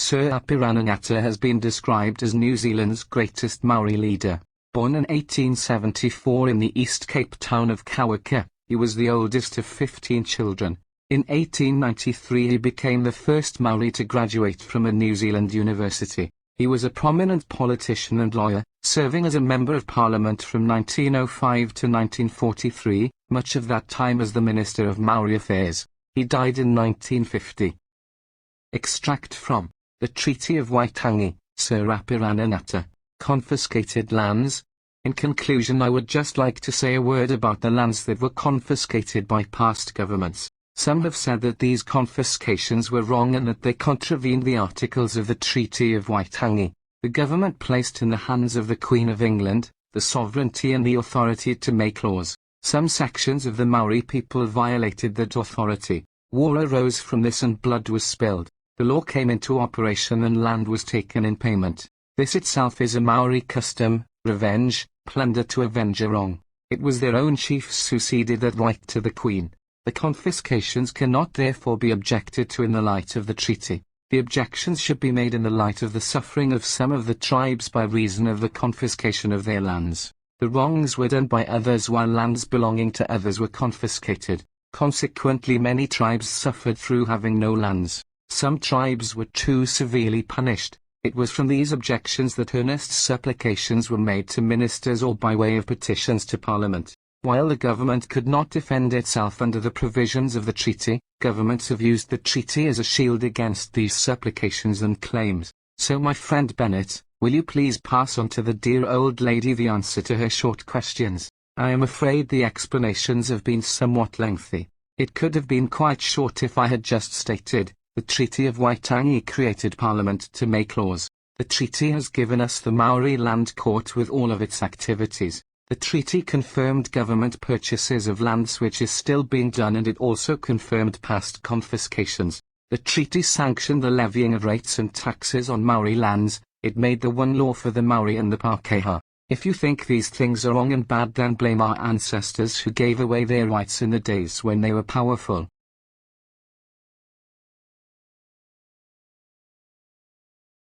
Sir Apirana Ngata has been described as New Zealand's greatest Maori leader. Born in 1874 in the East Cape town of Kawaka, he was the oldest of 15 children. In 1893 he became the first Maori to graduate from a New Zealand university. He was a prominent politician and lawyer, serving as a Member of Parliament from 1905 to 1943, much of that time as the Minister of Maori Affairs. He died in 1950. Extract from the Treaty of Waitangi, Sir Apirana Ngata. Confiscated lands. In conclusion, I would just like to say a word about the lands that were confiscated by past governments. Some have said that these confiscations were wrong and that they contravened the articles of the Treaty of Waitangi. The government placed in the hands of the Queen of England the sovereignty and the authority to make laws. Some sections of the Maori people violated that authority. War arose from this and blood was spilled. The law came into operation and land was taken in payment. This itself is a Maori custom, revenge, plunder to avenge a wrong. It was their own chiefs who ceded that right to the Queen. The confiscations cannot therefore be objected to in the light of the treaty. The objections should be made in the light of the suffering of some of the tribes by reason of the confiscation of their lands. The wrongs were done by others while lands belonging to others were confiscated. Consequently, many tribes suffered through having no lands. Some tribes were too severely punished. It was from these objections that earnest supplications were made to ministers or by way of petitions to Parliament. While the government could not defend itself under the provisions of the treaty, governments have used the treaty as a shield against these supplications and claims. So my friend Bennett, will you please pass on to the dear old lady the answer to her short questions? I am afraid the explanations have been somewhat lengthy. It could have been quite short if I had just stated, the Treaty of Waitangi created Parliament to make laws. The treaty has given us the Maori Land Court with all of its activities. The treaty confirmed government purchases of lands which is still being done, and it also confirmed past confiscations. The treaty sanctioned the levying of rates and taxes on Maori lands. It made the one law for the Maori and the Pākehā. If you think these things are wrong and bad, then blame our ancestors who gave away their rights in the days when they were powerful.